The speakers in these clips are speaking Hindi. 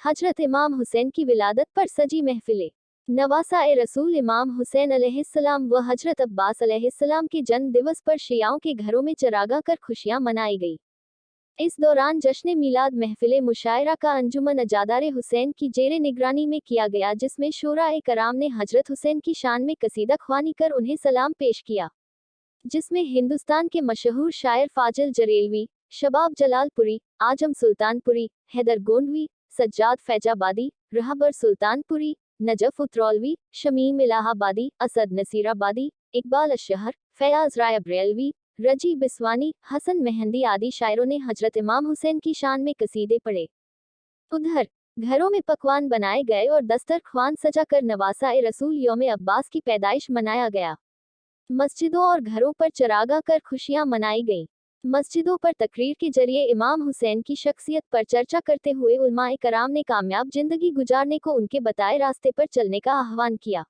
हजरत इमाम हुसैन की विलादत पर सजी महफिलें। नवासा-ए रसूल इमाम हुसैन अलैहिस्सलाम व हजरत अब्बास अलैहिस्सलाम के जन्म दिवस पर शियाओं के घरों में चरागा कर खुशियां मनाई गई। इस दौरान जश्न मिलाद महफिले मुशायरा का अंजुमन अजादारे हुसैन की जेरे निगरानी में किया गया, जिसमें शोरा-ए कराम ने हजरत हुसैन की शान में कसीदा ख्वानी कर उन्हें सलाम पेश किया, जिसमें हिंदुस्तान के मशहूर शायर फाजिल जरेलवी, शबाब जलालपुरी, आजम सुल्तानपुरी, हैदर गोंडवी, सज्जाद फैजाबादी, रहबर सुल्तानपुरी, नजफ उतरौलवी, शमीम इलाहाबादी, असद नसीराबादी, इकबाल अशहर, फयाज राय बरेलवी, रजी बिस्वानी, हसन मेहंदी आदि शायरों ने हजरत इमाम हुसैन की शान में कसीदे पढ़े। उधर घरों में पकवान बनाए गए और दस्तरख्वान सजाकर नवासा-ए रसूल यौम अब्बास की पैदाइश मनाया गया। मस्जिदों और घरों पर चरागा कर खुशियां मनाई गईं। मस्जिदों पर तकरीर के जरिए इमाम हुसैन की शख्सियत पर चर्चा करते हुए उलमाए कराम ने कामयाब जिंदगी गुजारने को उनके बताए रास्ते पर चलने का आह्वान किया।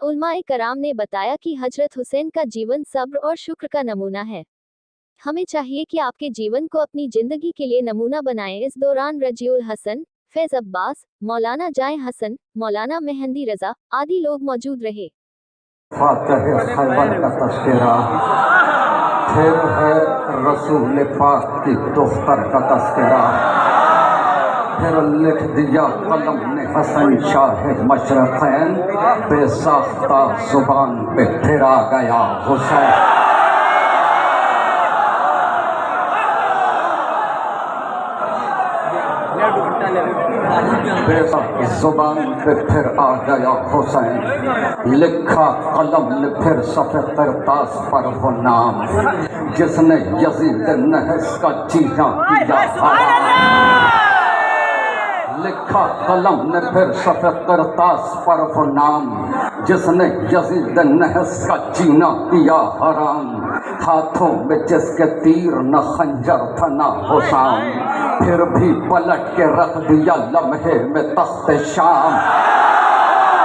उलमाए कराम ने बताया कि हजरत हुसैन का जीवन सब्र और शुक्र का नमूना है। हमें चाहिए कि आपके जीवन को अपनी जिंदगी के लिए नमूना बनाएं। इस दौरान रजीउल हसन, फैज अब्बास, मौलाना जाए हसन, मौलाना मेहंदी रजा आदि लोग मौजूद रहे। खैबर का तस्करा, फिर है रसूल पाक की दोस्तर का तस्करा, फिर लिख दिया कलम ने हसन शाह मशरक़ैन, बेसाख्ता जुबान पे फिर आ गया हुसैन। जुबान पे फिर आ गया हुसैन, लिखा कलम ने फिर सफ़े करतास पर वो नाम, जिसने यजीद नहस का जीना किया। लिखा कलम ने फिर सफ़े करतास पर वो नाम, जिसने यजीद नहस का जीना किया हराम। हाथों में जिसके तीर न खंजर था न हुसाम, फिर भी पलट के रख दिया लम्हे में तख्त शाम,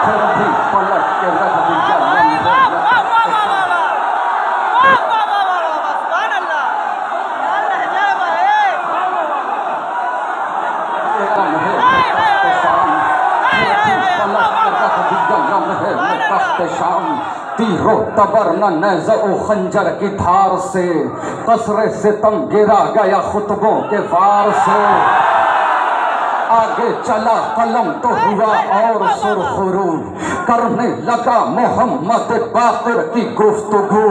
फिर भी पलट के रख दिया लम्हे में तख्त शाम। तीरो तबर न नेज़ो खंजर की धार से, कसरे सितम गिरा गया खुतबों के वार से। आगे चला कलम तो हुआ और सुरखरू, करने लगा मोहम्मद बाक़िर की गुफ्तगू।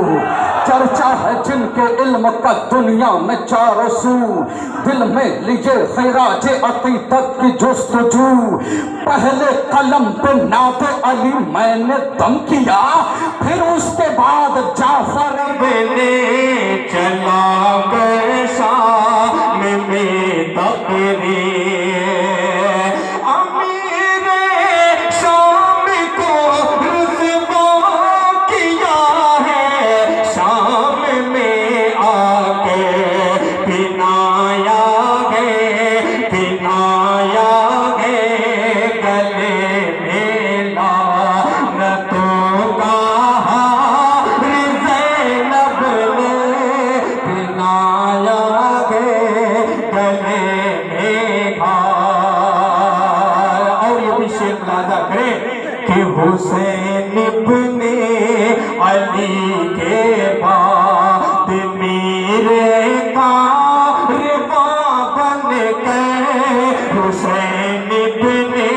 चर्चा है जिनके इल्म का दुनिया में चारों सू, दिल में लिए खैराज अक़ीदत की जुस्तजू। पहले कलम पे नाते अली मैंने दम किया, फिर उसके बाद जाफर मैंने चला गए शाम में तकरीर। हुसैन इब्ने अली के बाद मेरे कारवां बन गए, हुसैन इब्ने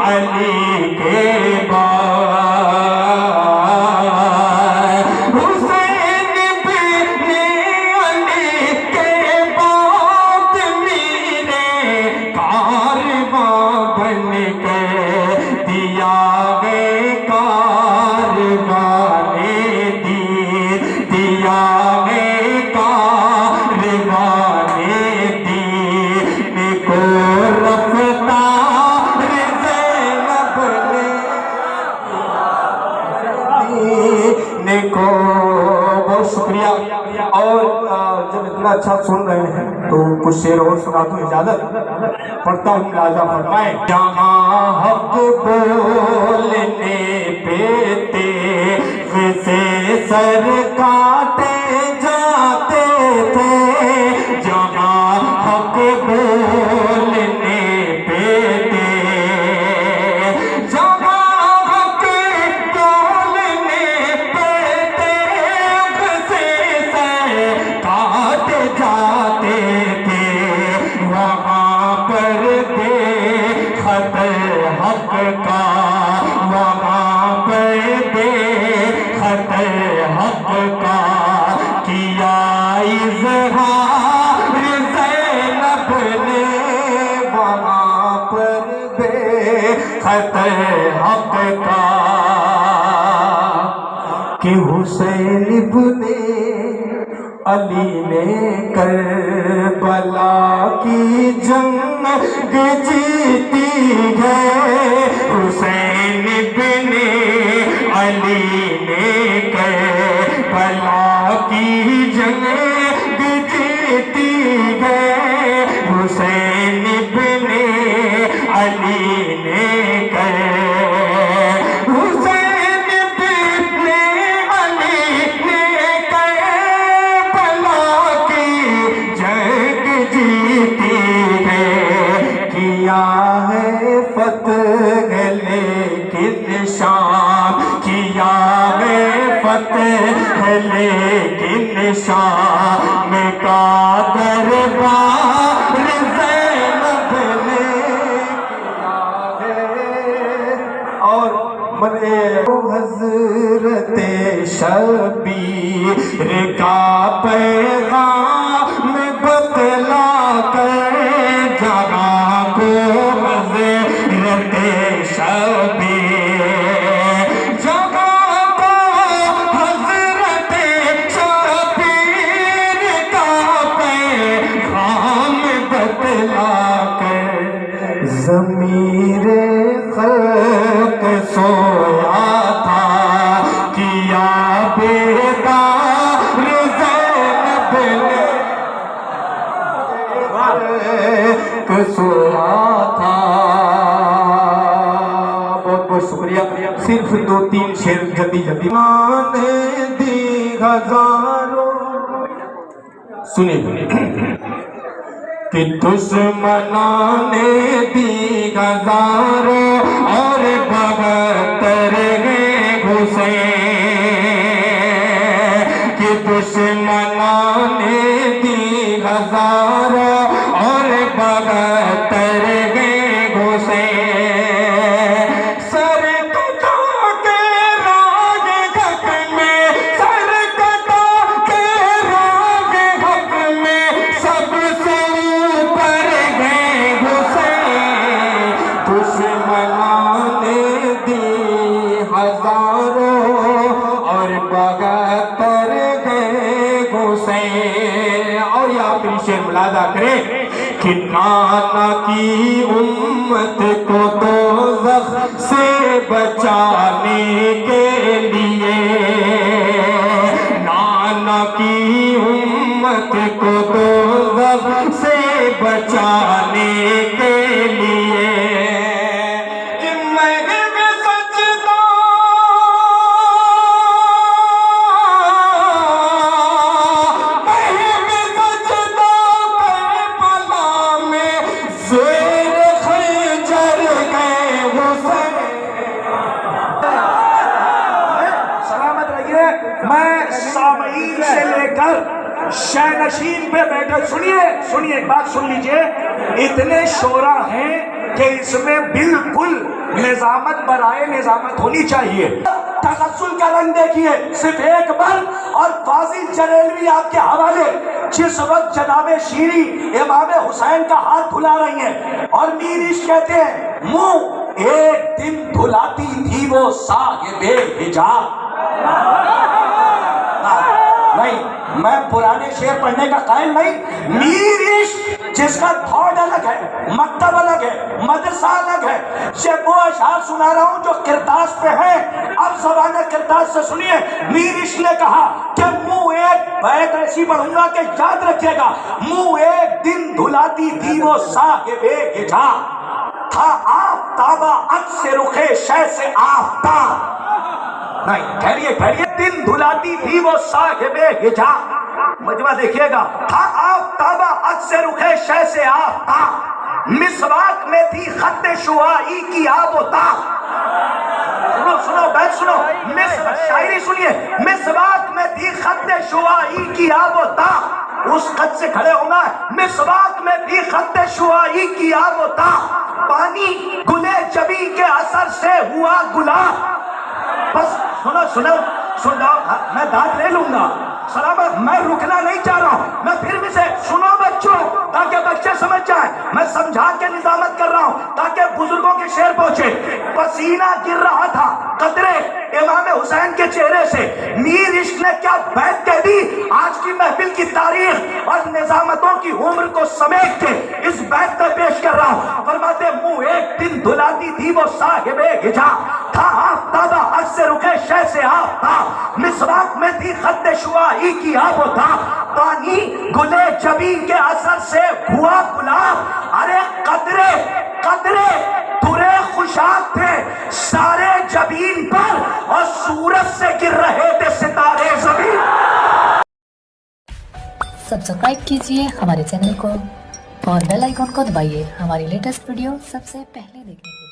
अली के बाद, हुसैन इब्ने अली के बाद मेरे कारवां बन गए। दिया को बहुत शुक्रिया। और जब इतना अच्छा सुन रहे हैं तो कुछ शेर और सुना तो इजाजत पढ़ता हूँ, राजा फरमाए। जहाँ हक बोलने पे से सर काटे जाते थे, जहाँ हक बोलने पे हक का वहाँ पर बेखत हक का किया इज़हार ज़ैनब ने वहाँ पर बेखत हक का कि हुसैन इब्ने अली ने करबला की जंग जीती है। हुसैन इब्ने अली ने करबला की जंग जीती है। हुसैन इब्ने अली ने लेकिन शाम का दरबार ज़ैनब ने किया है। और मने हज़रत शबीर का पैगाम बतला कर जहाँ को हज़रत शबीर ज़मीरे खल्क़ सोया था किया बेदार ज़ैनब ने सोया था। बहुत बहुत शुक्रिया। सिर्फ 2-3 शेर जल्दी जल्दी माने दी हजारों सुनिए कि दुश्मनों ने दी हजारों और 72 घुसे कि दुश्मनों ने दी हजारों और 72 घुसे सर कटा के राग हक में सर कटा के राग हक में सबसे दुश्मनों ने दी हजारों और 72 घुसे। और यहाँ पर शेर मुलादा करें कि नाना की उम्मत को दोज़ख से बचाने के लिए नाना की उम्मत को दोज़ख से बचाने के लिए मैं सामईन से लेकर शहनशीन पे बैठे सुनिए एक बात सुन लीजिए। इतने शोरा हैं कि इसमें बिल्कुल निजामत बराए निजामत होनी चाहिए। तसल्सल का रंग देखिए सिर्फ एक बार। और फाजिल जरेलवी आपके हवाले जिस वक्त जनाबे शीरी इमाम हुसैन का हाथ धुला रही हैं और मीरिश कहते हैं मुंह एक दिन धुलाती थी वो साहिबे हिजाब। नहीं, मैं पुराने शेर पढ़ने का कायल नहीं। मीरिश जिसका थॉट अलग है, मकतब अलग है, मदरसा अलग है, से वो अशार सुना रहा हूं जो किरदास पे है। अब ज़बान किरदास से सुनिए। मीरिश ने कहा कि मुंह एक बैत ऐसी पढ़ूंगा कि याद रखिएगा। मुंह एक दिन धुलाती थी वो साहिबे हिजाब था आफ्ताबा अक्स से रुखे शय से आफ्ताब। नहीं, ठहरिए दिन धुलाती थी वो साहिबे हिजाब। मजमा देखिएगा। था आफ्ताबा अक्स से रुखे शय से आफ्ताब मिसवाक में थी खत्ते शुआई की आबोता। सुनो बैठ सुनो। शायरी सुनिए। मिसवाक में थी खत्ते शुआई की आबोता। उस खत से खड़े होना। मिसवाक में थी खत्ते शुआई की आबोता। पानी गुले जबी के असर से हुआ गुलाब। बस सुनो सुनो सुनो, मैं दाद ले लूंगा सलामत, मैं रुकना नहीं चाह रहा हूं। मैं फिर भी से सुनो बच्चों, ताकि बच्चे समझ जाए, मैं समझा के निजामत कर रहा हूं ताकि बुजुर्गों के शेर पहुंचे। पसीना गिर रहा था कतरे इमाम हुसैन के चेहरे से। मीर इश्क ने क्या बैत कह दी। आज की महफिल की तारीख और निजामतों की उम्र को समेट के इस बैत में पेश कर रहा हूं। फरमाते मुंह एक दिन धुलाती थी वो साहिबे हिजा, था आफ्ताबा हज से रुके शह से आफ्ताब, मिसवाक में थी खद्दे शुआई की आबो था, पानी गुले जबीन के असर से हुआ गुलाब। अरे कतरे कतरे तुरे खुशाक थे सारे जबीन पर, और सूरज से गिर रहे थे सितारे जमीन। सब्सक्राइब कीजिए हमारे चैनल को और बेल आइकॉन को दबाइए हमारी लेटेस्ट वीडियो सबसे पहले देखने के लिए।